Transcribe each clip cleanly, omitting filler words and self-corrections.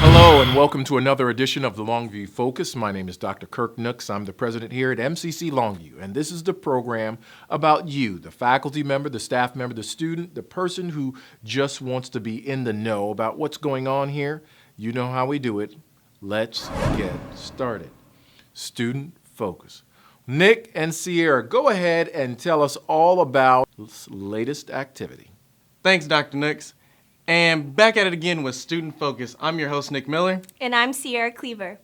Hello and welcome to another edition of the Longview Focus. My name is Dr. Kirk Nooks. I'm the president here at MCC Longview, and this is the program about you, the faculty member, the staff member, the student, the person who just wants to be in the know about what's going on here. You know how we do it. Let's get started. Student Focus. Nick and Sierra, go ahead and tell us all about this latest activity. Thanks, Dr. Nooks. And back at it again with Student Focus. I'm your host, Nick Miller. And I'm Sierra Cleaver.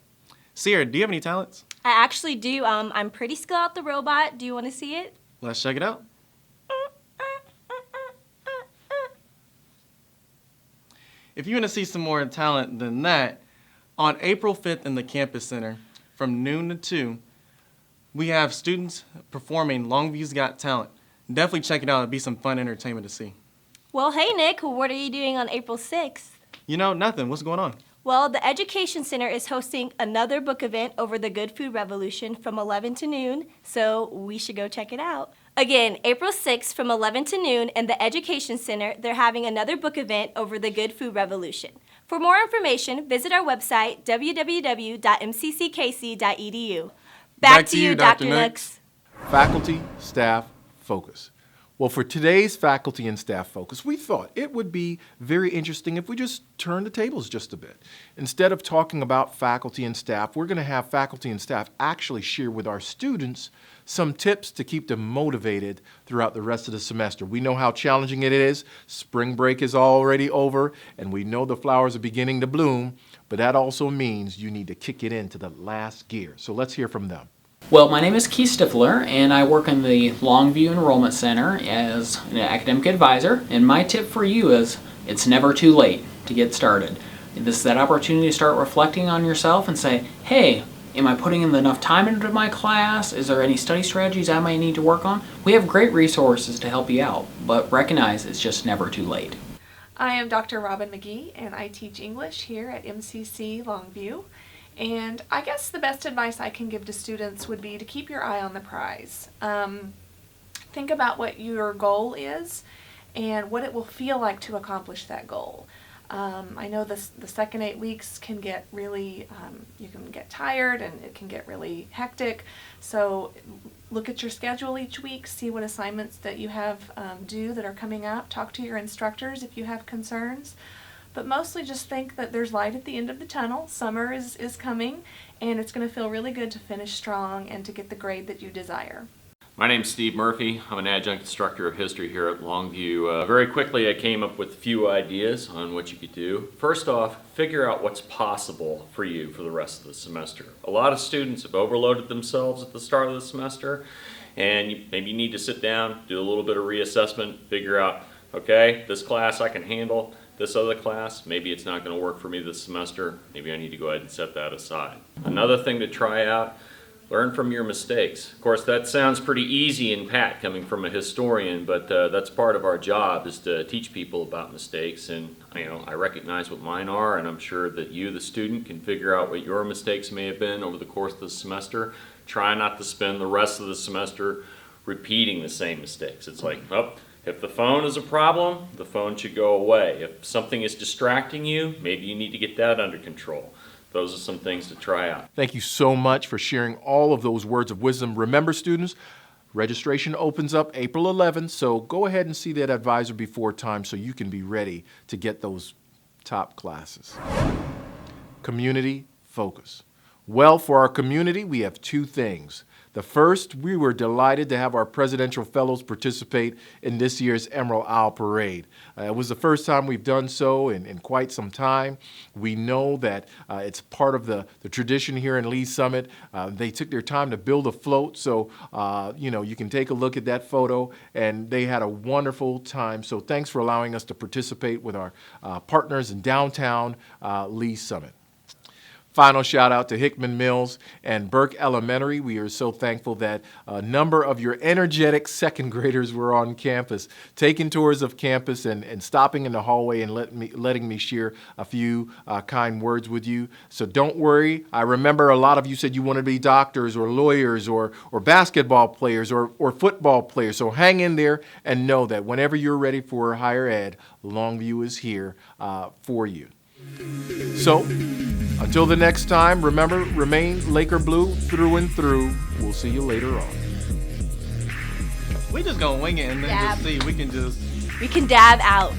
Sierra, do you have any talents? I actually do. I'm pretty skilled at the robot. Do you want to see it? Let's check it out. If you want to see some more talent than that, on April 5th in the Campus Center, from noon to 2, we have students performing Longview's Got Talent. Definitely check it out. It'll be some fun entertainment to see. Well, hey, Nick, what are you doing on April 6th? You know, nothing. What's going on? Well, the Education Center is hosting another book event over the Good Food Revolution from 11 to noon, so we should go check it out. Again, April 6th from 11 to noon in the Education Center, they're having another book event over the Good Food Revolution. For more information, visit our website, www.mcckc.edu. Back to you, Dr. Nooks. Faculty, staff, focus. Well, for today's faculty and staff focus, we thought it would be very interesting if we just turn the tables just a bit. Instead of talking about faculty and staff, we're going to have faculty and staff actually share with our students some tips to keep them motivated throughout the rest of the semester. We know how challenging it is. Spring break is already over, and we know the flowers are beginning to bloom, but that also means you need to kick it into the last gear. So let's hear from them. Well, my name is Keith Stifler, and I work in the Longview Enrollment Center as an academic advisor. And my tip for you is it's never too late to get started. This is that opportunity to start reflecting on yourself and say, hey, am I putting in enough time into my class? Is there any study strategies I might need to work on? We have great resources to help you out, but recognize it's just never too late. I am Dr. Robin McGee, and I teach English here at MCC Longview. And I guess the best advice I can give to students would be to keep your eye on the prize. Think about what your goal is and what it will feel like to accomplish that goal. I know the second 8 weeks can get really, you can get tired and it can get really hectic. So look at your schedule each week, see what assignments that you have due that are coming up. Talk to your instructors if you have concerns. But mostly just think that there's light at the end of the tunnel. Summer is coming, and it's going to feel really good to finish strong and to get the grade that you desire. My name's Steve Murphy. I'm an adjunct instructor of history here at Longview. Very quickly I came up with a few ideas on what you could do. First off, figure out what's possible for you for the rest of the semester. A lot of students have overloaded themselves at the start of the semester, and maybe you need to sit down, do a little bit of reassessment, figure out, okay, this class I can handle. This other class, maybe it's not going to work for me this semester. Maybe I need to go ahead and set that aside. Another thing to try out, learn from your mistakes. Of course, that sounds pretty easy and pat coming from a historian, but that's part of our job is to teach people about mistakes. And I recognize what mine are, and I'm sure that you, the student, can figure out what your mistakes may have been over the course of the semester. Try not to spend the rest of the semester repeating the same mistakes. It's like, if the phone is a problem, the phone should go away. If something is distracting you, maybe you need to get that under control. Those are some things to try out. Thank you so much for sharing all of those words of wisdom. Remember, students, registration opens up April 11th, so go ahead and see that advisor before time so you can be ready to get those top classes. Community focus. Well, for our community, we have two things. The first, we were delighted to have our presidential fellows participate in this year's Emerald Isle Parade. It was the first time we've done so in quite some time. We know that it's part of the tradition here in Lee Summit. They took their time to build a float, so you can take a look at that photo, and they had a wonderful time. So thanks for allowing us to participate with our partners in downtown Lee Summit. Final shout out to Hickman Mills and Burke Elementary. We are so thankful that a number of your energetic second graders were on campus, taking tours of campus and stopping in the hallway and letting me share a few kind words with you. So don't worry. I remember a lot of you said you want to be doctors or lawyers or basketball players or football players. So hang in there and know that whenever you're ready for higher ed, Longview is here for you. So, until the next time, remember, remain Laker Blue through and through. We'll see you later on. We just gonna wing it and then Dab. just see. We can just We can dab out.